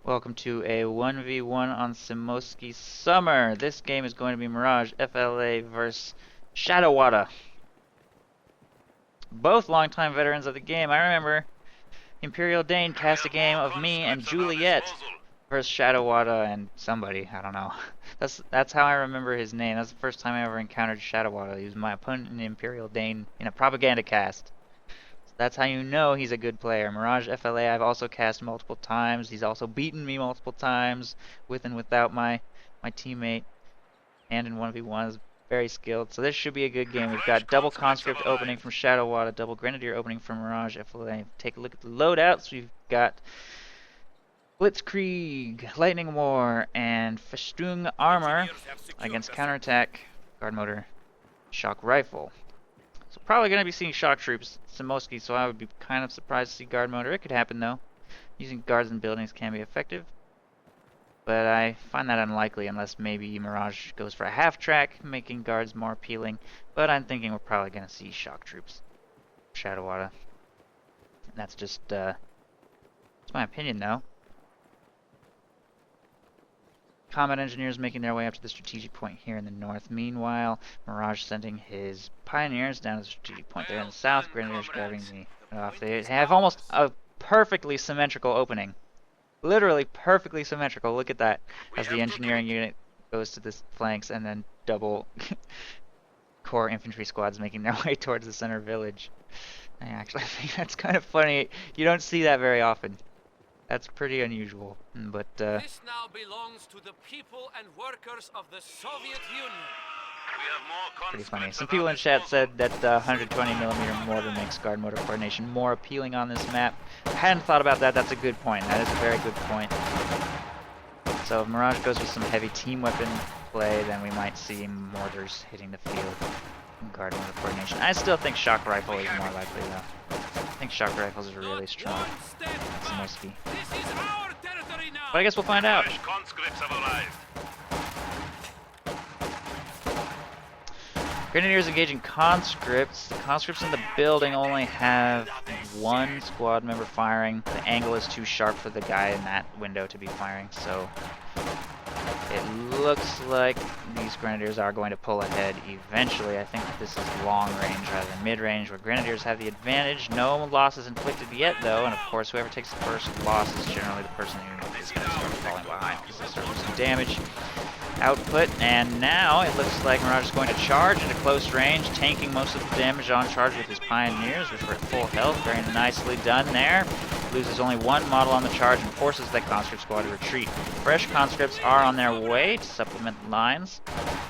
Welcome to a 1v1 on Semoskiy Summer. This game is going to be Miragefla versus Shadowwada. Both longtime veterans of the game. I remember Imperial Dane cast a game of me and Juliet versus Shadowwada and somebody, I don't know. That's how I remember his name. That's the first time I ever encountered Shadowwada. He was my opponent in Imperial Dane in a propaganda cast. That's how you know he's a good player. Miragefla I've also cast multiple times. He's also beaten me multiple times with and without my teammate. And in 1v1s, very skilled. So this should be a good game. We've got double conscript opening from Shadowwada, double grenadier opening from Miragefla. Take a look at the loadouts. We've got Blitzkrieg, Lightning War, and Festung armor against counterattack, guard motor, shock rifle. So probably going to be seeing shock troops, Semoskiy, so I would be kind of surprised to see guard motor. It could happen though. Using guards in buildings can be effective, but I find that unlikely unless maybe Mirage goes for a half track, making guards more appealing. But I'm thinking we're probably going to see shock troops, Shadowwada. That's just, that's my opinion though. Combat engineers making their way up to the strategic point here in the north. Meanwhile, Mirage sending his pioneers down to the strategic point there in the south. Grenadiers grabbing the off. They have almost a perfectly symmetrical opening. Literally perfectly symmetrical. Look at that. As the engineering unit goes to the flanks and then double core infantry squads making their way towards the center village. I actually think that's kind of funny. You don't see that very often. That's pretty unusual, but this now belongs to the people and workers of the Soviet Union. Pretty funny. Some people in chat said that the 120mm mortar makes guard motor coordination more appealing on this map. I hadn't thought about that. That's a good point. That is a very good point. So if Mirage goes with some heavy team weapon play, then we might see mortars hitting the field in guard motor coordination. I still think shock rifle is more likely though. I think shock rifles are really strong. That's Semoskiy. But I guess we'll find out. Grenadiers engaging conscripts. The conscripts in the building only have one squad member firing. The angle is too sharp for the guy in that window to be firing, so it looks like these Grenadiers are going to pull ahead eventually. I think this is long range rather than mid range, where Grenadiers have the advantage. No losses inflicted yet, though, and of course, whoever takes the first loss is generally the person who is going to start falling behind because they start losing damage. Output, and now it looks like Mirage is going to charge into close range, tanking most of the damage on charge with his pioneers, which were at full health. Very nicely done there. Loses only one model on the charge and forces that conscript squad to retreat. Fresh conscripts are on their way to supplement the lines,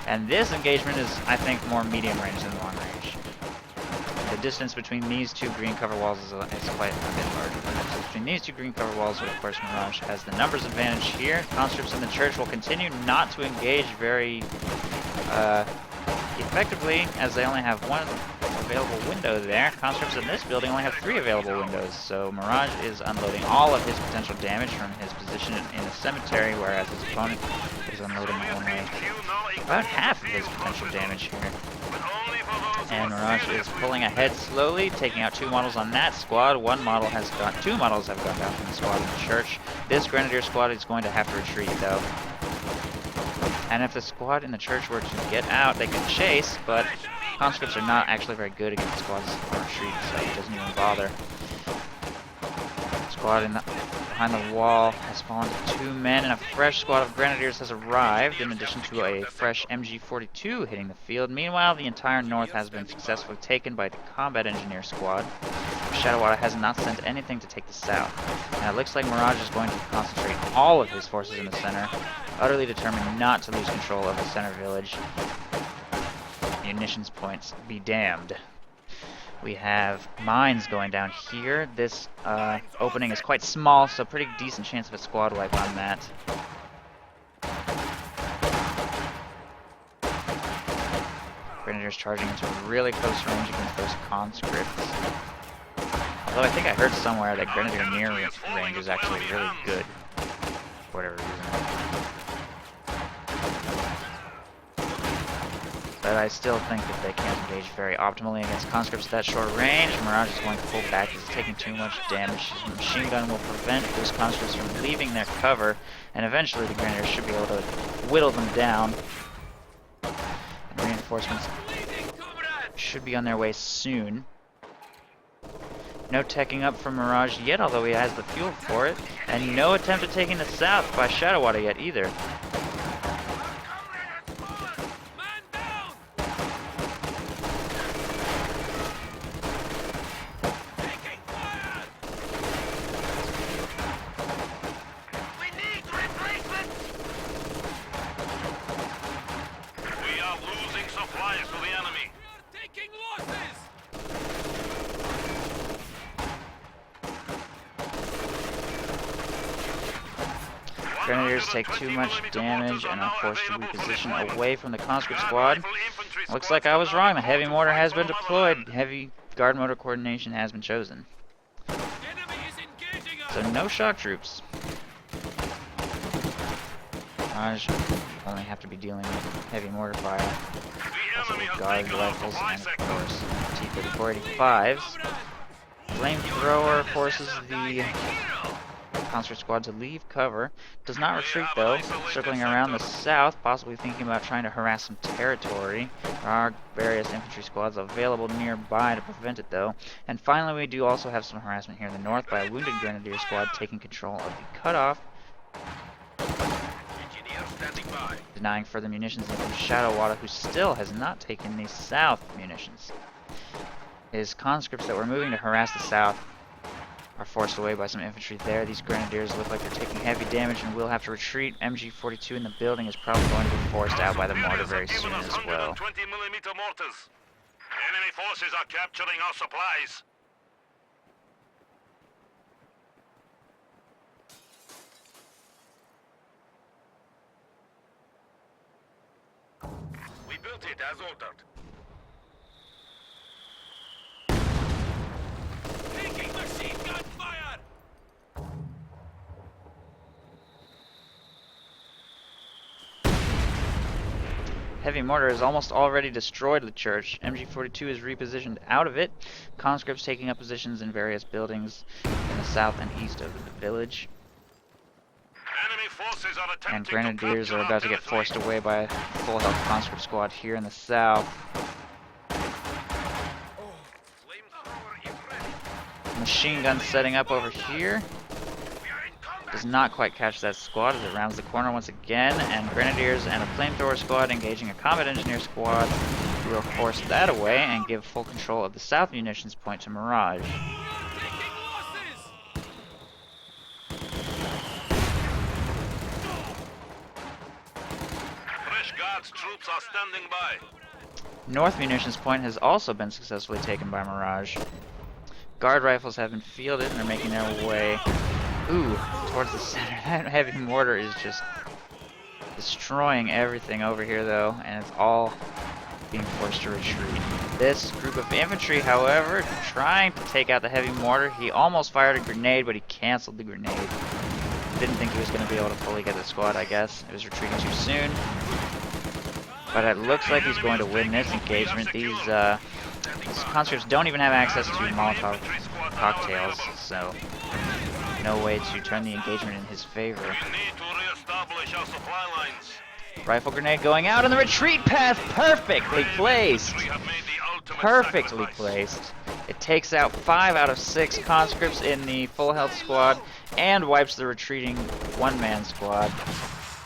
and this engagement is, I think, more medium range than long range. The distance between these two green cover walls is quite a bit larger. The distance between these two green cover walls, of course, Mirage has the numbers advantage here. Conscripts in the church will continue not to engage very effectively, as they only have one available window there. Conscripts in this building only have 3 available windows, so Mirage is unloading all of his potential damage from his position in the cemetery, whereas his opponent is unloading only about half of his potential damage here. And Mirage is pulling ahead slowly, taking out 2 models on that squad. 2 models have gone down from the squad in the church. This Grenadier squad is going to have to retreat, though. And if the squad in the church were to get out, they could chase, but conscripts are not actually very good against squads on retreat, so he doesn't even bother. Squad behind the wall has fallen to 2 men, and a fresh squad of Grenadiers has arrived, in addition to a fresh MG42 hitting the field. Meanwhile, the entire north has been successfully taken by the combat engineer squad. Shadowwada has not sent anything to take the south, and it looks like Mirage is going to concentrate all of his forces in the center, utterly determined not to lose control of the center village. Munitions points be damned. We have mines going down here. This opening is quite small, so pretty decent chance of a squad wipe on that. Grenadiers charging into really close range against those conscripts. Although I think I heard somewhere that Grenadier near range is actually really good, for whatever reason. but I still think that they can't engage very optimally against conscripts at that short range. Mirage is going to pull back. He's taking too much damage. His machine gun will prevent those conscripts from leaving their cover, and eventually the Grenadiers should be able to whittle them down. And reinforcements should be on their way soon. No teching up from Mirage yet, although he has the fuel for it. And no attempt at taking the south by Shadowwada yet either. We are losing supplies to the enemy. We are taking losses. Grenadiers take too much damage and are forced to reposition away from the conscript squad. Looks like I was wrong. The heavy mortar has been deployed. Heavy guard motor coordination has been chosen. So no shock troops. Mirage only have to be dealing with heavy mortar fire. Also with guard rifles and of course T-3485s. Flamethrower forces the conscript squad to leave cover. Does not retreat though, circling around the south, possibly thinking about trying to harass some territory. There are various infantry squads available nearby to prevent it though. And finally we do also have some harassment here in the north by a wounded grenadier squad taking control of the cutoff, denying further munitions from Shadowwada, who still has not taken the south munitions. His conscripts that were moving to harass the south are forced away by some infantry there. These grenadiers look like they're taking heavy damage and will have to retreat. MG42 in the building is probably going to be forced out by the mortar very soon as well. 120mm mortars. Enemy forces are capturing our supplies. We built it as ordered. Taking machine gun fire! Heavy mortar has almost already destroyed the church. MG42 is repositioned out of it. Conscripts taking up positions in various buildings in the south and east of the village. Enemy forces are attempting And grenadiers to are about to get forced away by a full health conscript squad here in the south. Machine gun setting up over here. Does not quite catch that squad as it rounds the corner once again, and grenadiers and a flamethrower squad engaging a combat engineer squad will force that away and give full control of the south munitions point to Mirage. Fresh guards troops are standing by. North munitions point has also been successfully taken by Mirage. Guard rifles have been fielded and are making their way towards the center. That heavy mortar is just destroying everything over here though, and it's all being forced to retreat. This group of infantry, however, trying to take out the heavy mortar. He almost fired a grenade, but he canceled the grenade. Didn't think he was going to be able to fully get the squad, I guess. It was retreating too soon. But it looks like he's going to win this engagement. These conscripts don't even have access to Molotov cocktails, so no way to turn the engagement in his favor. We need to re-establish our supply lines. Rifle grenade going out, and the retreat path perfectly placed! We have made the ultimate Perfectly sacrifice. placed. It takes out 5 out of 6 conscripts in the full health squad and wipes the retreating one-man squad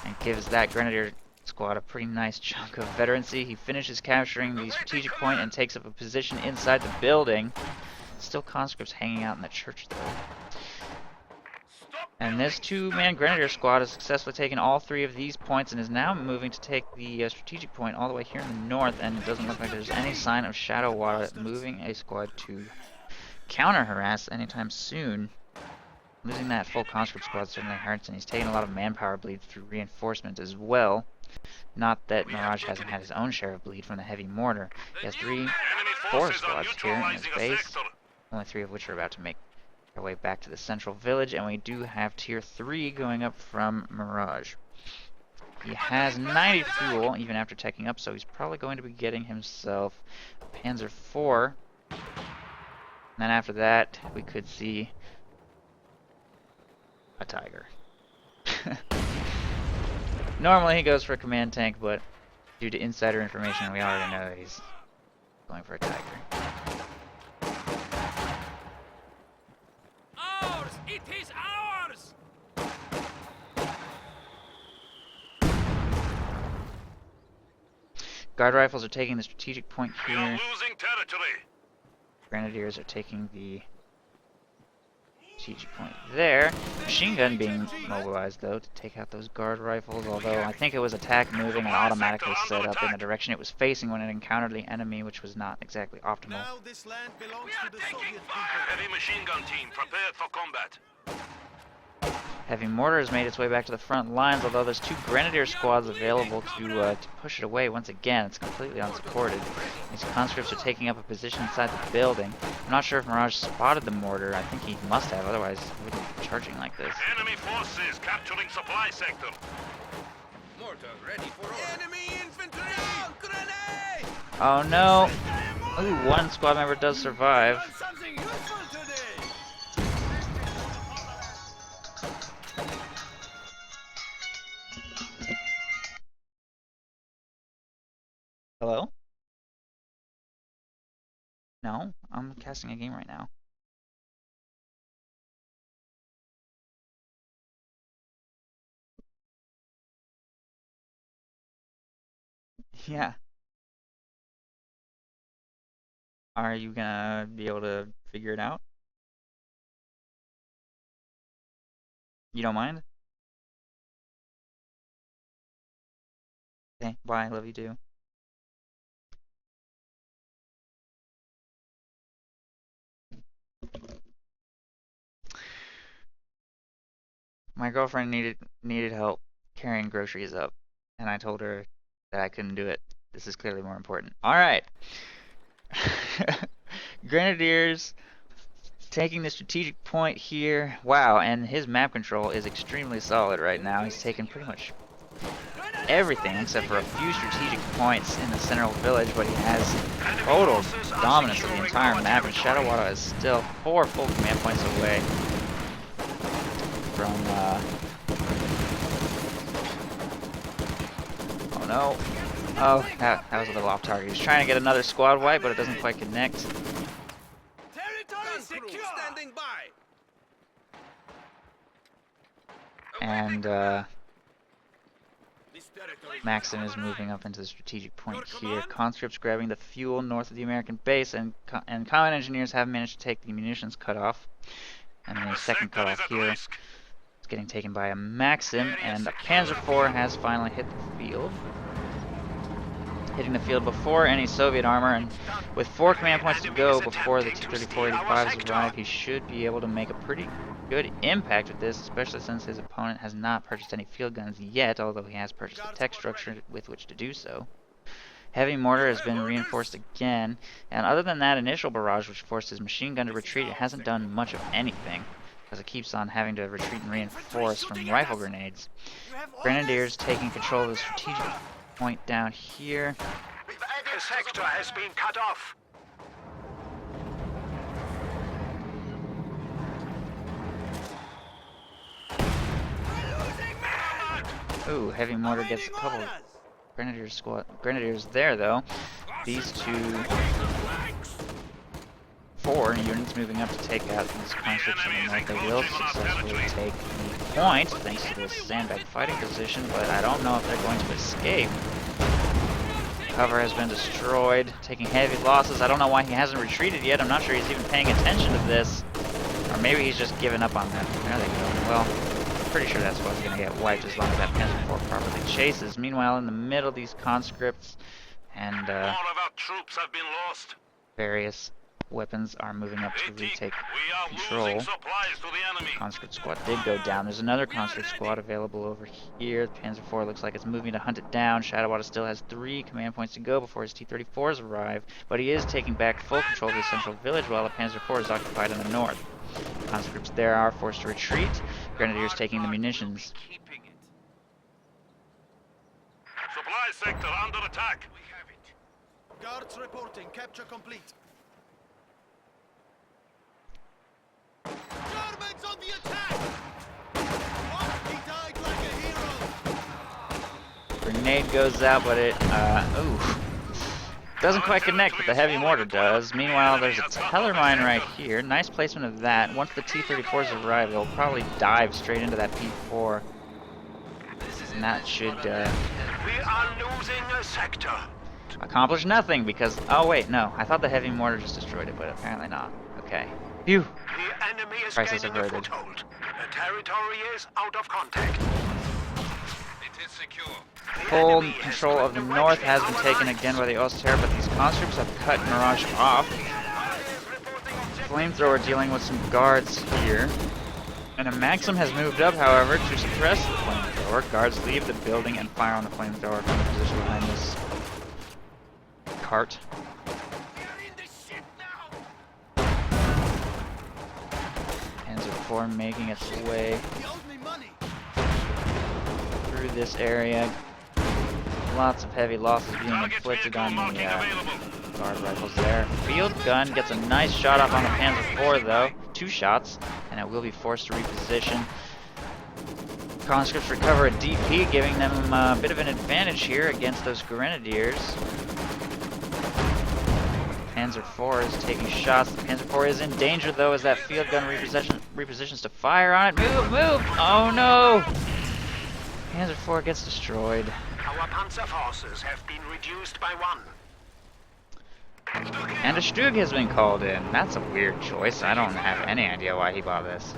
and gives that grenadier squad a pretty nice chunk of veterancy. He finishes capturing the strategic point and takes up a position inside the building. Still conscripts hanging out in the church though. And this 2-man grenadier squad has successfully taken all 3 of these points and is now moving to take the strategic point all the way here in the north, and it doesn't look like there's any sign of Shadowwada moving a squad to counter-harass anytime soon. Losing that full conscript squad certainly hurts, and he's taking a lot of manpower bleed through reinforcement as well. Not that Mirage hasn't had his own share of bleed from the heavy mortar. He has 4 squads here in his base, only 3 of which are about to make their way back to the central village, and we do have tier 3 going up from Mirage. He has 90 fuel, even after teching up, so he's probably going to be getting himself Panzer IV. And then after that, we could see a Tiger. Normally he goes for a command tank, but due to insider information, we already know he's going for a Tiger. Ours! It is ours! Guard rifles are taking the strategic point We are here. losing territory. Grenadiers are taking the strategic point there. Machine gun being mobilized though to take out those guard rifles, although I think it was attack moving and automatically set up in the direction it was facing when it encountered the enemy, which was not exactly optimal. Now this land belongs We to are the taking Soviet fire! people. Heavy machine gun team prepared for combat. Heavy mortar has made its way back to the front lines, although there's two grenadier squads available to push it away. Once again, it's completely unsupported. These conscripts are taking up a position inside the building. I'm not sure if Mirage spotted the mortar. I think he must have, otherwise he wouldn't be charging like this. Enemy forces capturing supply sector. Mortar ready for order. Enemy infantry! Grenade! Oh no! Ooh, one squad member does survive. Done something useful today! Hello? No, I'm casting a game right now. Yeah. Are you gonna be able to figure it out? You don't mind? Okay, bye, love you too. My girlfriend needed help carrying groceries up, and I told her that I couldn't do it. This is clearly more important. Alright. Grenadiers taking the strategic point here. Wow, and his map control is extremely solid right now. He's taken pretty much everything except for a few strategic points in the central village, but he has total dominance of the entire map, and Shadowwada is still 4 full command points away from, oh no. Oh, that was a little off target. He's trying to get another squad wipe, but it doesn't quite connect. Territory secure! Standing by! And, This territory Maxim is moving up into the strategic point here. Conscripts grabbing the fuel north of the American base, and combat engineers have managed to take the munitions cutoff. And then a second Sector is cutoff at here. risk. It's getting taken by a Maxim, and a Panzer IV has finally hit the field. Hitting the field before any Soviet armor, and with 4 command points to go before the T-34-85s arrive, he should be able to make a pretty good impact with this, especially since his opponent has not purchased any field guns yet, although he has purchased a tech structure with which to do so. Heavy mortar has been reinforced again, and other than that initial barrage which forced his machine gun to retreat, it hasn't done much of anything, because it keeps on having to retreat and reinforce from rifle grenades. Grenadiers taking control of the strategic point down here. The sector has been cut off. Ooh, heavy mortar gets a couple grenadiers there though. These 4 units moving up to take out these conscripts in the north. They will successfully take the point thanks to this sandbag fighting position, but I don't know if they're going to escape. Cover has been destroyed, taking heavy losses. I don't know why he hasn't retreated yet. I'm not sure he's even paying attention to this. Or maybe he's just given up on that. There they go. Well, I'm pretty sure that squad's going to get wiped as long as that Panzer IV properly chases. Meanwhile, in the middle, these conscripts and All of our troops have been lost. various weapons are moving up to retake We are control. losing supplies to the enemy. Conscript squad did go down. There's another conscript squad available over here. The Panzer IV looks like it's moving to hunt it down. Shadowwada still has 3 command points to go before his T-34s arrive, but he is taking back full control of the central village while the Panzer IV is occupied in the north. Conscripts there are forced to retreat. Grenadiers taking the munitions. keeping it. sector under attack. We have it. Guards reporting. Capture complete. Germans on the attack! What? He died like a hero! Grenade goes out, but it, ooh. Doesn't quite connect, but the heavy mortar does. Meanwhile, there's a teller mine right here. Nice placement of that. Once the T-34s arrive, they'll probably dive straight into that P4. And that should, We are losing a sector. accomplish nothing because, oh wait, no. I thought the heavy mortar just destroyed it, but apparently not. Okay. Phew. The enemy is Crisis gaining a averted. foothold. The territory is out of contact. It is secure. Full control of the north has been taken again by the Oster, but these conscripts have cut Mirage off. Flamethrower dealing with some guards here. And a Maxim has moved up, however, to suppress the flamethrower. Guards leave the building and fire on the flamethrower from the position behind this cart. Panzer IV making its way He owed me money! through this area. Lots of heavy losses being Target inflicted vehicle on the marking available. guard rifles there. Field gun gets a nice shot off on the Panzer IV though. 2 shots, and it will be forced to reposition. Conscripts recover a DP, giving them a bit of an advantage here against those Grenadiers. Panzer IV is taking shots. The Panzer IV is in danger though as that field gun repositions to fire on it. Move, move! Oh no! Panzer IV gets destroyed. Our panzer forces have been reduced by 1. And a Stug has been called in. That's a weird choice. I don't have any idea why he bought this.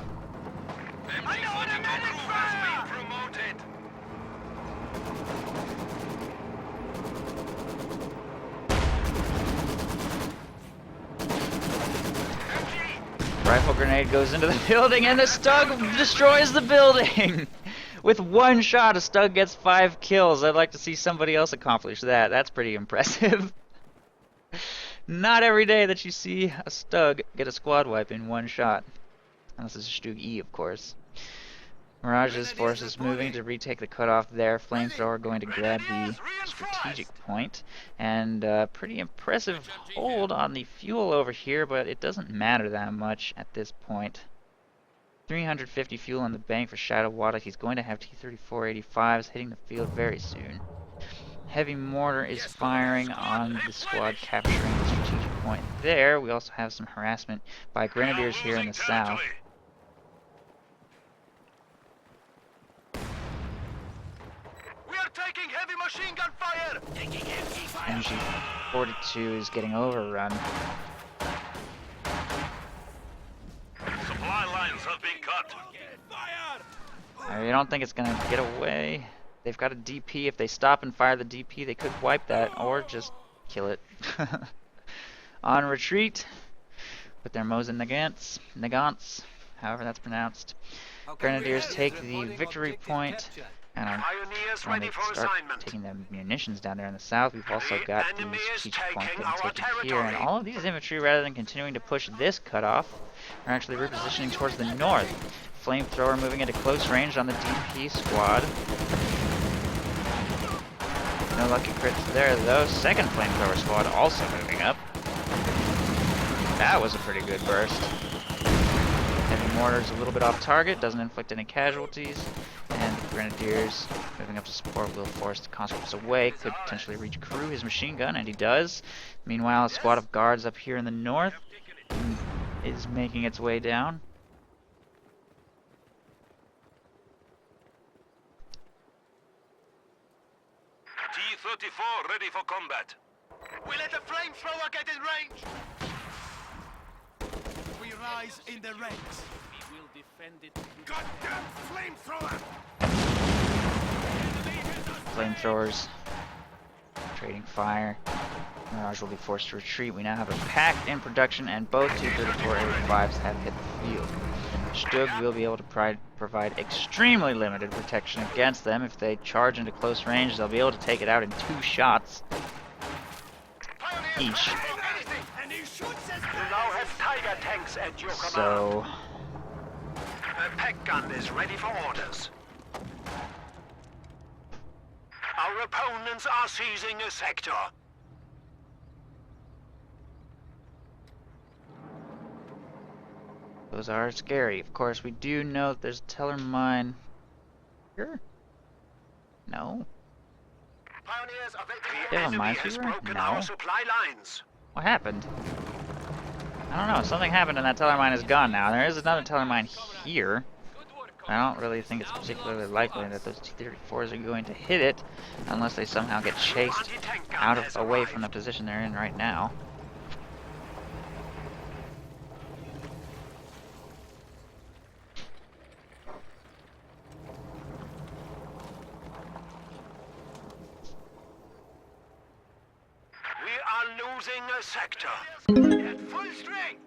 Rifle grenade goes into the building and the Stug destroys the building! With 1 shot, a Stug gets 5 kills. I'd like to see somebody else accomplish that. That's pretty impressive. Not every day that you see a Stug get a squad wipe in 1 shot. Unless it's a Stug E, of course. Mirage's forces moving to retake the cutoff there. Flamethrower going to grab the strategic point. And pretty impressive hold on the fuel over here, but it doesn't matter that much at this point. 350 fuel in the bank for Shadowwada. He's going to have T-34-85s hitting the field very soon. Heavy mortar is firing on the squad capturing the strategic point there. We also have some harassment by Grenadiers here in the south. We are taking heavy machine gun fire. MG-42 is getting overrun. Supply lines have been cut. I don't think it's going to get away. They've got a DP. If they stop and fire the DP, they could wipe that or just kill it. On retreat with their Mosin Nagants, however that's pronounced. Grenadiers take the victory point and are Pioneers trying ready to for start assignment. taking the munitions down there in the south. We've also got the enemy is strategic point taking getting our taken here, and territory. all of these infantry, rather than continuing to push this cutoff, are actually repositioning towards the north. Flamethrower moving into close range on the DP squad. No lucky crits there though. Second flamethrower squad also moving up. That was a pretty good burst. Heavy mortar's a little bit off target, doesn't inflict any casualties. And the Grenadiers moving up to support will force the conscripts away. Could potentially reach Crew his machine gun, and he does. Meanwhile, a squad of guards up here in the north is making its way down. T-34 ready for combat. We let the flamethrower get in range! We rise in the ranks. We will defend it. Goddamn flamethrower! Flamethrowers trading fire. Mirage will be forced to retreat. We now have a pack in production, and both T-34-85s have hit the field. Stug will be able to provide extremely limited protection against them. If they charge into close range, they'll be able to take it out in 2 shots each. You now have Tiger tanks at your command. So, The pack gun is ready for orders. Our Our opponents are seizing a sector. Those are scary. Of course, we do know that there's a teller mine here. No. Pioneers are They have a enemy has minesweeper? broken No. our supply lines. What happened? I don't know. Something happened and that teller mine is gone now. There is another teller mine here. I don't really think it's particularly likely that those T-34s are going to hit it unless they somehow get chased away from the position they're in right now. We are losing a sector. At full strength.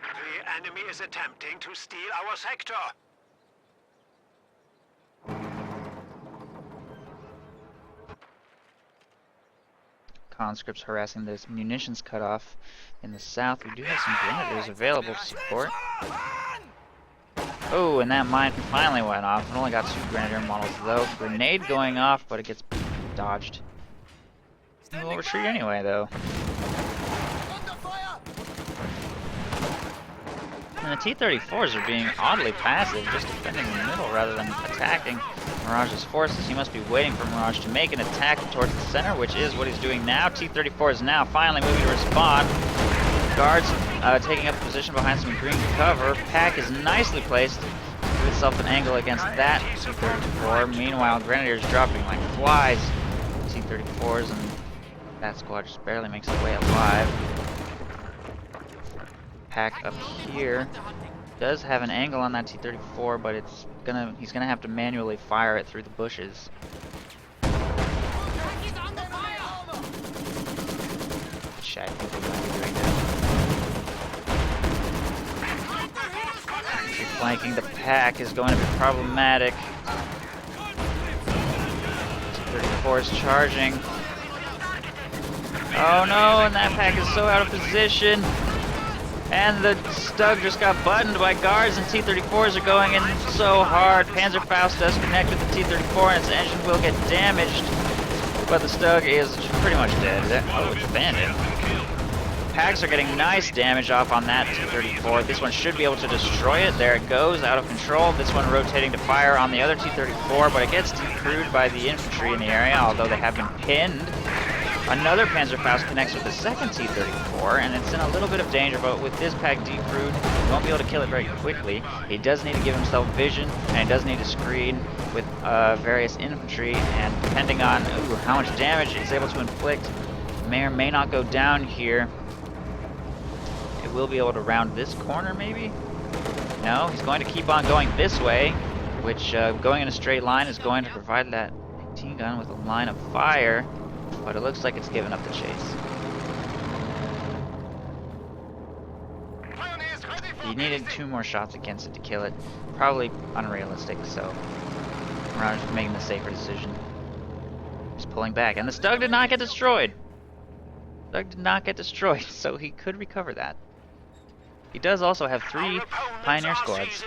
The enemy is attempting to steal our sector. Conscripts harassing this munitions cutoff in the south. We do have some grenadiers available to support. Oh, and that mine finally went off. It only got 2 grenadier models though. Grenade going off, but it gets dodged. We'll retreat anyway though. And the T-34s are being oddly passive, just defending the middle rather than attacking Mirage's forces. He must be waiting for Mirage to make an attack towards the center, which is what he's doing now. T-34 is now finally moving to respond. Guards taking up a position behind some green cover. Pack is nicely placed to give itself an angle against that T-34. Meanwhile, Grenadiers dropping like flies. T-34s, and that squad just barely makes its way alive. Pack up here does have an angle on that T-34, but he's gonna have to manually fire it through the bushes. Shit, I think they might be doing that. Flanking the pack is going to be problematic. T-34 is charging. Oh no, and that pack is so out of position. And the Stug just got buttoned by guards, and T-34s are going in so hard. Panzerfaust does connect with the T-34, and its engine will get damaged. But the Stug is pretty much dead. Oh, it's abandoned. Packs are getting nice damage off on that T-34. This one should be able to destroy it. There it goes, out of control. This one rotating to fire on the other T-34, but it gets decrewed by the infantry in the area, although they have been pinned. Another Panzerfaust connects with the second T-34, and it's in a little bit of danger, but with this pack decrewed, he won't be able to kill it very quickly. He does need to give himself vision, and he does need to screen with various infantry, and depending on how much damage it's able to inflict, may or may not go down here. It will be able to round this corner, maybe? No, he's going to keep on going this way, which going in a straight line is going to provide that 18 gun with a line of fire. But it looks like it's given up the chase. He needed 2 more shots against it to kill it. Probably unrealistic, so Mirage is making the safer decision. He's pulling back, and the Stug did not get destroyed. Stug did not get destroyed, so he could recover that. He does also have 3 Pioneer squads,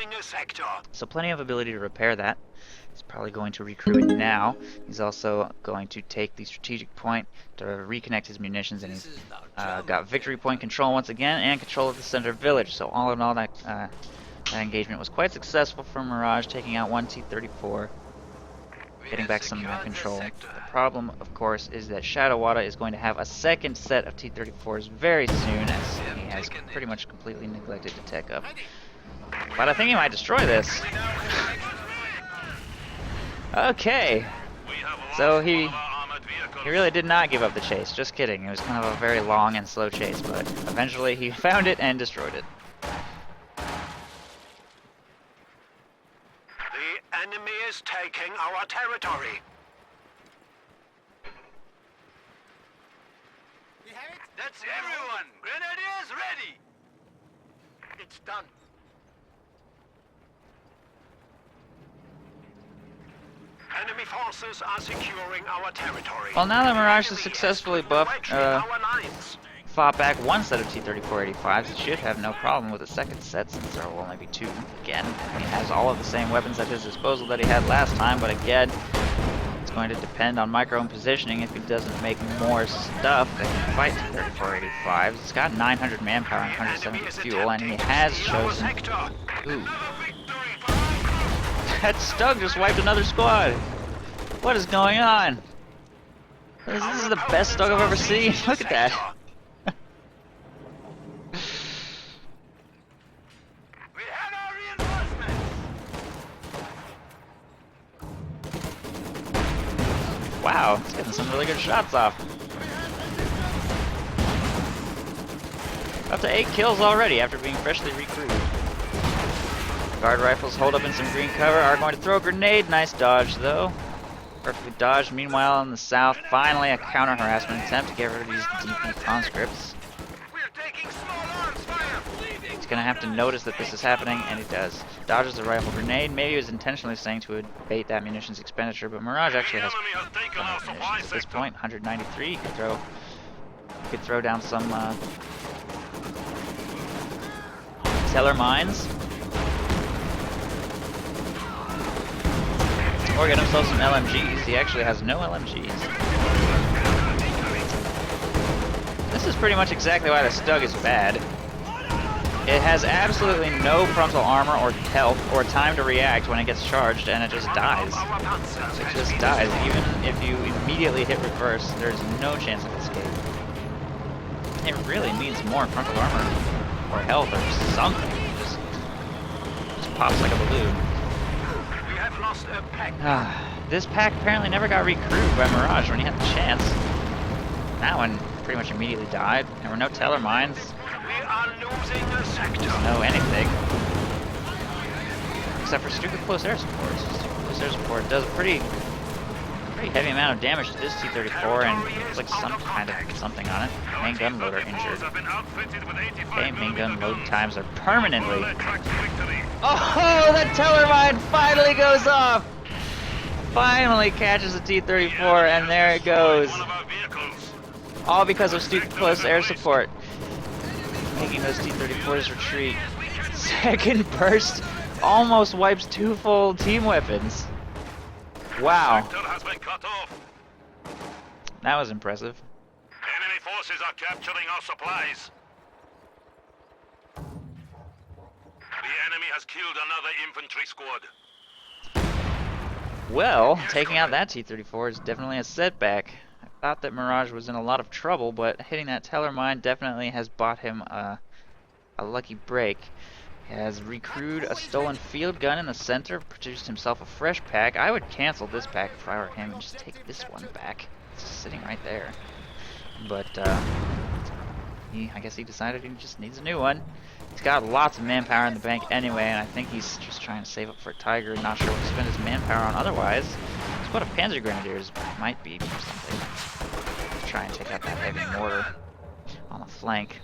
so plenty of ability to repair that. He's probably going to recruit it now. He's also going to take the strategic point to reconnect his munitions, and he's got victory point control once again and control of the center village. So all in all, that engagement was quite successful for Mirage, taking out 1 T-34, getting back some control. The problem, of course, is that Shadowwada is going to have a second set of T-34s very soon, as he has pretty much completely neglected to tech up. But I think he might destroy this. Okay, so he really did not give up the chase, just kidding. It was kind of a very long and slow chase, but eventually he found it and destroyed it. The enemy is taking our territory. That's everyone! Grenadiers ready! It's done. Enemy forces are securing our territory. Well, now that Mirage has successfully buffed fought back one set of T-34-85s. It should have no problem with the second set since there will only be two. Again, he has all of the same weapons at his disposal that he had last time, but again, it's going to depend on micro and positioning. If he doesn't make more stuff that can fight T-34-85s, it's got 900 manpower and 170 fuel, and he has chosen... Ooh. That Stug just wiped another squad! What is going on? This is the best Stug I've ever seen. Look at that. We have our reinforcements. Wow, it's getting some really good shots off. Up to 8 kills already after being freshly recruited. Guard rifles hold up in some green cover, are going to throw a grenade. Nice dodge though. Perfectly dodged. Meanwhile in the south, finally a counter-harassment attempt to get rid of these DP conscripts. We're taking small arms fire. He's gonna have to notice that this is happening, and he does. Dodges the rifle grenade. Maybe he was intentionally saying to abate that munitions expenditure, but Mirage actually has plenty of munitions at this point. 193. He could throw down some Teller mines. Or get himself some LMGs. He actually has no LMGs. This is pretty much exactly why the Stug is bad. It has absolutely no frontal armor or health or time to react when it gets charged, and it just dies. It just dies. Even if you immediately hit reverse, there's no chance of escape. It really needs more frontal armor or health or something. It just pops like a balloon. Lost a pack. This pack apparently never got recruited by Mirage when he had the chance. That one pretty much immediately died. There were no Teller mines. We are losing a sector. No anything. Except for stupid close air support. Stupid close air support does a pretty heavy amount of damage to this T-34, and looks like some kind of something on it. Main gun loader injured. Okay, main gun load times are permanently. Oh, that Teller mine finally goes off! Finally catches the T-34, and there it goes. All because of stupid close air support. Making those T-34s retreat. Second burst almost wipes 2 full team weapons. Wow. That was impressive. Enemy forces are capturing our supplies. The enemy has killed another infantry squad. Well, taking out that T-34 is definitely a setback. I thought that Mirage was in a lot of trouble, but hitting that Teller mine definitely has bought him a lucky break. He has recruited a stolen field gun in the center, produced himself a fresh pack. I would cancel this pack if I were him and just take this one back. It's just sitting right there. But I guess he decided he just needs a new one. He's got lots of manpower in the bank anyway, and I think he's just trying to save up for a Tiger and not sure what to spend his manpower on otherwise. He's got a Panzer Grenadiers, might be for something. To try and take out that heavy mortar on the flank.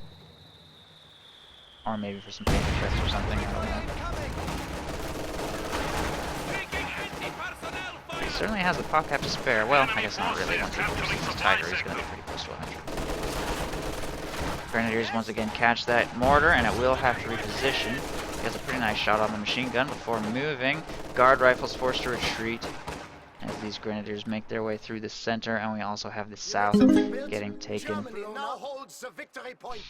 Or maybe for some paper tricks or something, I don't know. He certainly has the pop cap to spare. Well, I guess not really. Once he uses his Tiger, he's going to be pretty close to 100. Grenadiers once again catch that mortar, and it will have to reposition. He has a pretty nice shot on the machine gun before moving. Guard rifles forced to retreat as these Grenadiers make their way through the center, and we also have the south getting taken. Germany now holds the victory point.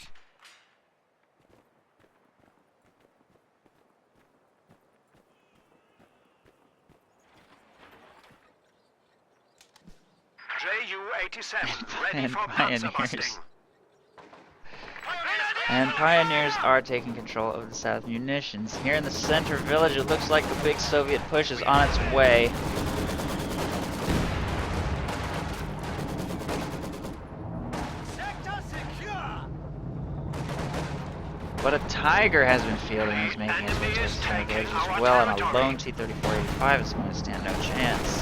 Ju-87 ready for panzer busting. And Pioneers are taking control of the South munitions. Here in the center village, it looks like the big Soviet push is on its way. Sector secure. But a Tiger has been fielding and is making its way to the center village as well, and a lone T-34-85 is going to stand no chance.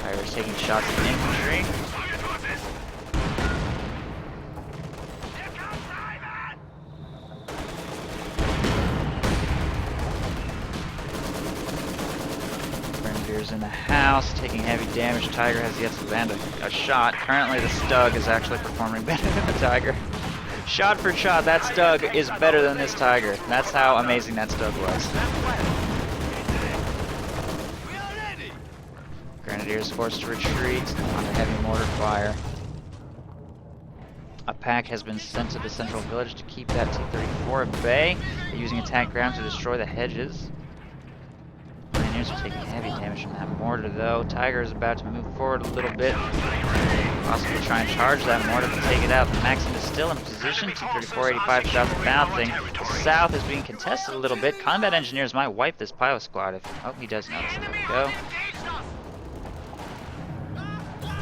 Tiger's taking shots at infantry. Grenadiers in the house. house, taking heavy damage. Tiger has yet to land a shot. Currently, the Stug is actually performing better than the Tiger. Shot for shot, that Stug is better than this Tiger. That's how amazing that Stug was. Grenadiers forced to retreat on the heavy mortar fire. A pack has been sent to the central village to keep that T-34 at bay. They're using attack ground to destroy the hedges. Grenadiers are taking heavy damage from that mortar though. Tiger is about to move forward a little bit. Possibly try and charge that mortar to take it out. The Maxim is still in position. T-34-85 south of bouncing. The south is being contested a little bit. Combat engineers might wipe this pilot squad if... Oh, he does notice. There we go.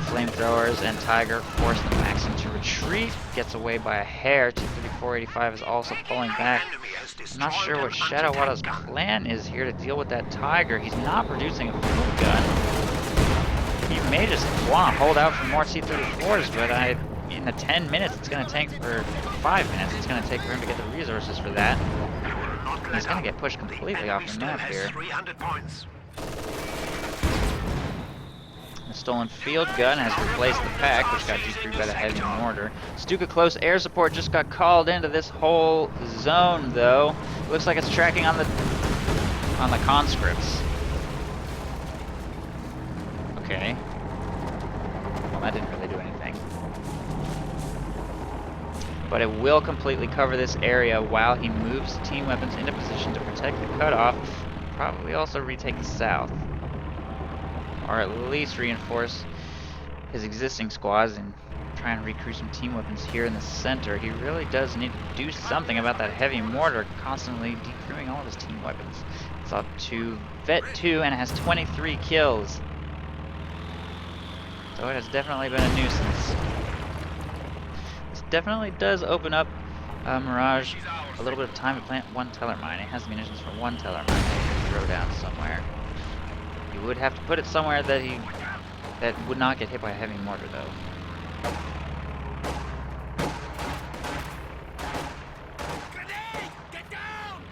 Flamethrowers and Tiger force the Maxim to retreat. Gets away by a hair. T-34-85 is also pulling back. I'm not sure what Shadowwada's plan is here to deal with that Tiger. He's not producing a fuel gun. He may just want to hold out for more T-34s, but in the 10 minutes it's going to take for 5 minutes, it's going to take for him to get the resources for that. He's going to get pushed completely off the map here. The stolen field gun has replaced the pack, which got decreased by the heavy mortar. Stuka close air support just got called into this whole zone, though. It looks like it's tracking on the conscripts. Okay. Well, that didn't really do anything. But it will completely cover this area while he moves the team weapons into position to protect the cutoff. Probably also retake the south. Or at least reinforce his existing squads and try and recruit some team weapons here in the center. He really does need to do something about that heavy mortar constantly decrewing all of his team weapons. It's up to Vet 2 and it has 23 kills. So it has definitely been a nuisance. This definitely does open up Mirage a little bit of time to plant one teller mine. It has munitions for one teller mine to throw down somewhere. You would have to put it somewhere that would not get hit by a heavy mortar, though. Grenade! Get down!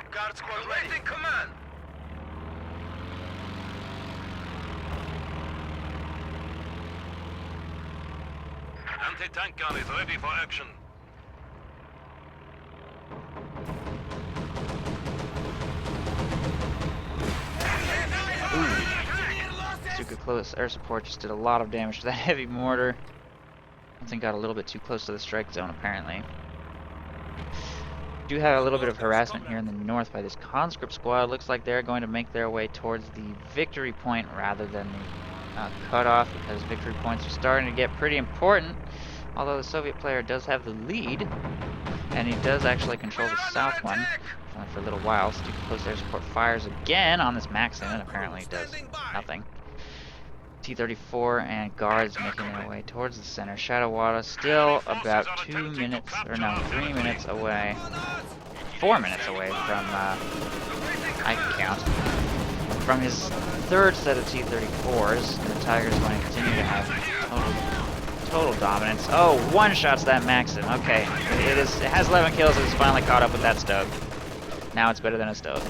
Guard squad ready. Command. Anti-tank gun is ready for action. Stuka close air support just did a lot of damage to that heavy mortar. I think got a little bit too close to the strike zone, apparently. Do have a little bit of harassment here in the north by this conscript squad. Looks like they're going to make their way towards the victory point rather than the cutoff, because victory points are starting to get pretty important. Although the Soviet player does have the lead, and he does actually control the south one. Only for a little while. Stuka close air support fires again on this Maxim and apparently does nothing. T-34 and guards making their way towards the center. Shadowwada still about 2 minutes, or no, 3 minutes away. 4 minutes away from, I can count, from his third set of T-34s. And the Tiger's going to continue to have total dominance. Oh, one shots that Maxim. Okay, it has 11 kills. It's finally caught up with that Stug. Now it's better than a Stug.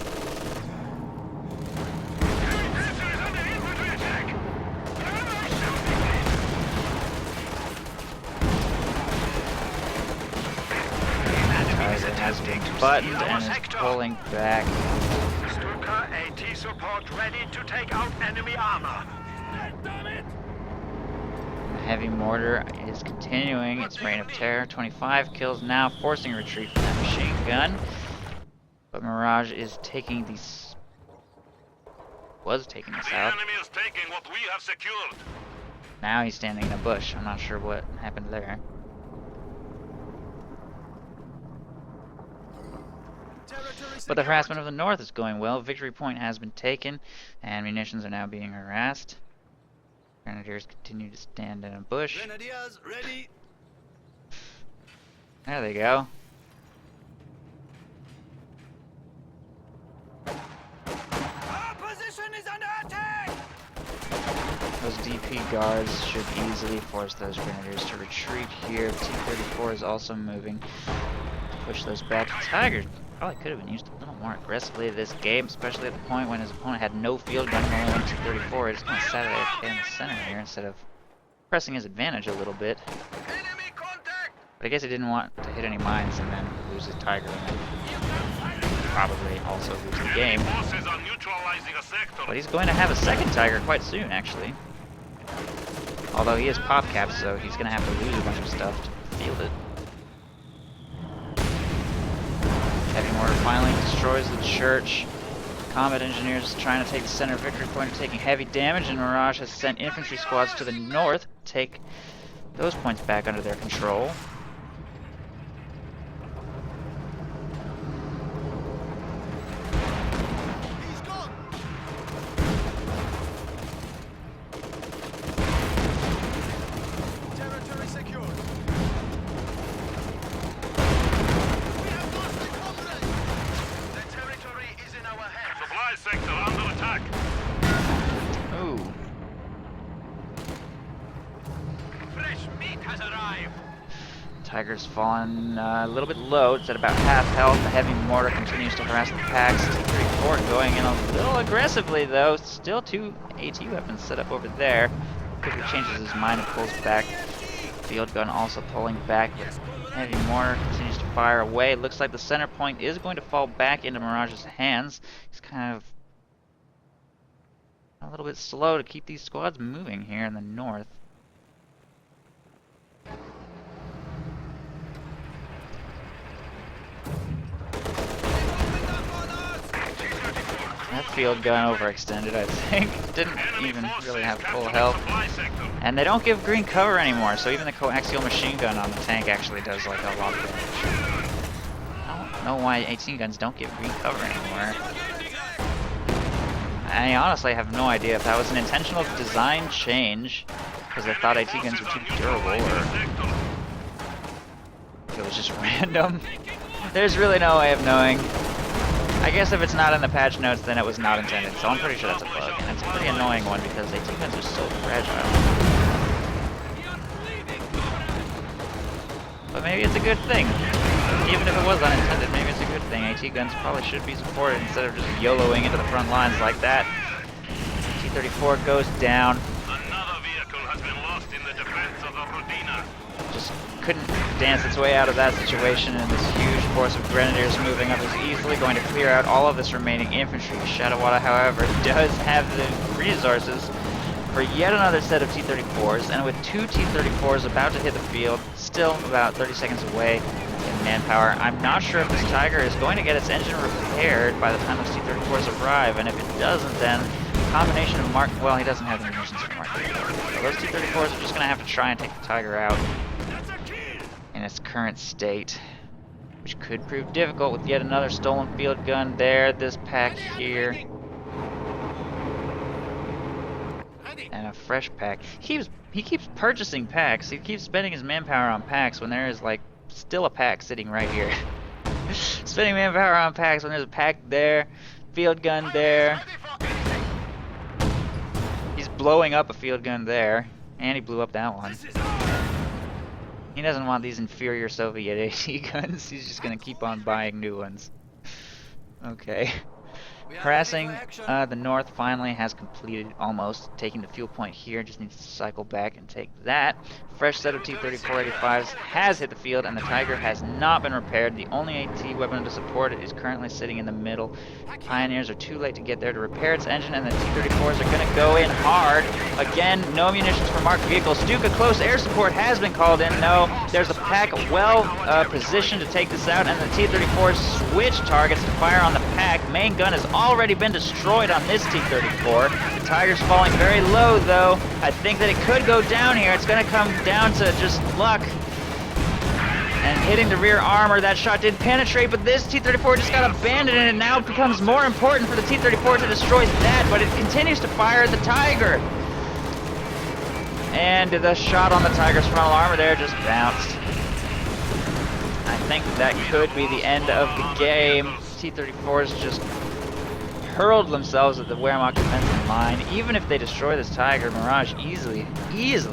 Tiger has been buttoned and is pulling back. Stuka AT support ready to take out enemy armor. The heavy mortar is continuing its reign of terror. 25 kills now, forcing retreat from that machine gun. But Mirage is taking these... was taking the south. The enemy is taking what we have secured. Now he's standing in a bush. I'm not sure what happened there. But the harassment of the north is going well. Victory point has been taken, and munitions are now being harassed. Grenadiers continue to stand in a bush. Grenadiers ready. There they go. Our position is under attack. Those DP guards should easily force those grenadiers to retreat here. T-34 is also moving to push those back. Tiger probably could have been used a little more aggressively this game, especially at the point when his opponent had no field gun and only went to 34. He's going to sat AFK in the center here instead of pressing his advantage a little bit. Enemy contact! But I guess he didn't want to hit any mines and then lose his Tiger and then probably also lose the game. Forces are neutralizing a sector. But he's going to have a second Tiger quite soon, actually. Although he is pop capped, so he's going to have to lose a bunch of stuff to field it. Heavy mortar finally destroys the church. Combat engineers trying to take the center victory point are taking heavy damage, and Mirage has sent infantry squads to the north to take those points back under their control. He's gone. Territory secured. We have lost the comrade. The territory is in our hands. Supply sector under attack. Ooh. Fresh meat has arrived. Tiger's fallen a little bit low. It's at about half health. The heavy mortar continues to harass the packs. T-34 going in a little aggressively, though. Still 2 AT weapons set up over there. Quickly changes his mind and pulls back. Field gun also pulling back. Heavy mortar continues to fire away. It looks like the center point is going to fall back into Mirage's hands. He's kind of a little bit slow to keep these squads moving here in the north. That field gun overextended, I think. Didn't even really have full health. And they don't give green cover anymore, so even the coaxial machine gun on the tank actually does like a lot of damage. I don't know why 18 guns don't give green cover anymore. I honestly have no idea if that was an intentional design change, because they thought 18 guns were too durable, or if it was just random. There's really no way of knowing. I guess if it's not in the patch notes, then it was not intended, so I'm pretty sure that's a bug, and it's a pretty annoying one because 18 guns are so fragile. But maybe it's a good thing. Even if it was unintended, maybe it's a good thing. AT guns probably should be supported instead of just YOLOing into the front lines like that. T-34 goes down. Another vehicle has been lost in the defense of the Rodina. Just couldn't dance its way out of that situation, and this huge force of grenadiers moving up is easily going to clear out all of this remaining infantry. Shadowwada, however, does have the resources for yet another set of T-34s, and with 2 T-34s about to hit the field, still about 30 seconds away in manpower, I'm not sure if this Tiger is going to get its engine repaired by the time those T-34s arrive, and if it doesn't, then a combination of Mark... well, he doesn't have the munitions for Mark 34. So those T-34s are just going to have to try and take the Tiger out in its current state, which could prove difficult with yet another stolen field gun there, this pack here, and a fresh pack. He keeps purchasing packs. He keeps spending his manpower on packs when there is like still a pack sitting right here. Spending manpower on packs when there's a pack there, field gun there. He's blowing up a field gun there, and he blew up that one. He doesn't want these inferior Soviet AT guns. He's just gonna keep on buying new ones. Okay. Harassing the north finally has completed almost. Taking the fuel point here, just needs to cycle back and take that. Fresh set of T-34-85s has hit the field, and the Tiger has not been repaired. The only AT weapon to support it is currently sitting in the middle. Pioneers are too late to get there to repair its engine, and the T-34s are going to go in hard. Again, no munitions for marked vehicles. Stuka close air support has been called in. No, there's a pack well positioned to take this out, and the T-34s switch targets to fire on the pack. Main gun has already been destroyed on this T-34. The Tiger's falling very low, though. I think that it could go down here. It's going to come down to just luck. And hitting the rear armor, that shot did penetrate, but this T-34 just got abandoned, and it now becomes more important for the T-34 to destroy that, but it continues to fire at the Tiger. And the shot on the Tiger's frontal armor there just bounced. I think that could be the end of the game. T-34s just hurled themselves at the Wehrmacht defensive line. Even if they destroy this Tiger, Mirage easily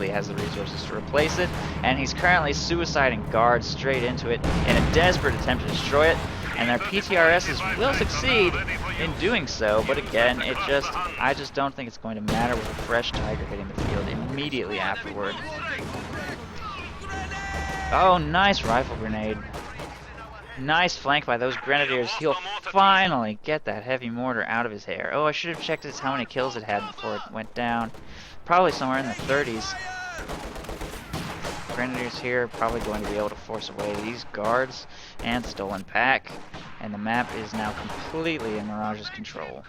has the resources to replace it, and he's currently suiciding guards straight into it in a desperate attempt to destroy it. And their PTRSs will succeed in doing so, but again, I just don't think it's going to matter with a fresh Tiger hitting the field immediately afterward. Oh, nice rifle grenade. Nice flank by those grenadiers. He'll finally get that heavy mortar out of his hair. Oh, I should have checked how many kills it had before it went down. Probably somewhere in the 30s. Grenadiers here are probably going to be able to force away these guards and stolen pack. And the map is now completely in Mirage's control.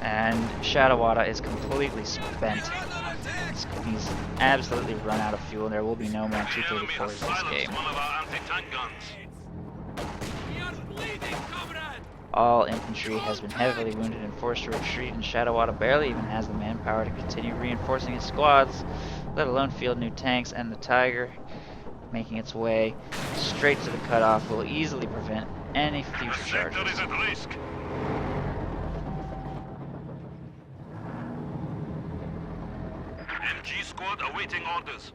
And Shadowwada is completely spent. He's absolutely run out of fuel. There will be no more T-34s in this game. One of our anti-tank guns. We are bleeding, comrade! All infantry has been heavily wounded and forced to retreat, and Shadowwada barely even has the manpower to continue reinforcing his squads, let alone field new tanks, and the Tiger, making its way straight to the cutoff, will easily prevent any The future sector charges. is at risk. MG squad awaiting orders.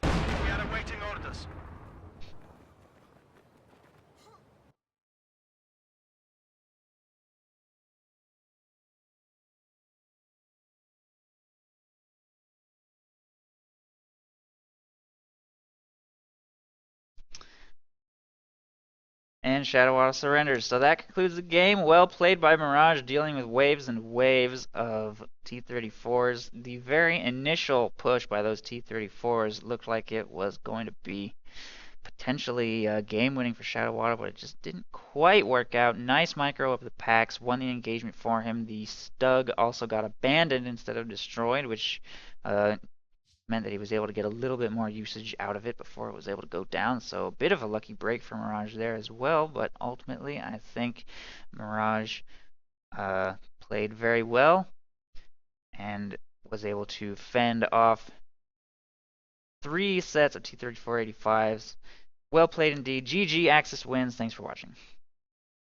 We are awaiting orders. And Shadowwada surrenders. So that concludes the game. Well played by Mirage, dealing with waves and waves of T-34s. The very initial push by those T-34s looked like it was going to be potentially game-winning for Shadowwada, but it just didn't quite work out. Nice micro of the packs, won the engagement for him. The Stug also got abandoned instead of destroyed, which meant that he was able to get a little bit more usage out of it before it was able to go down. So a bit of a lucky break for Mirage there as well, but ultimately I think Mirage played very well and was able to fend off 3 sets of T-34-85s. Well played indeed. GG, Axis wins. Thanks for watching.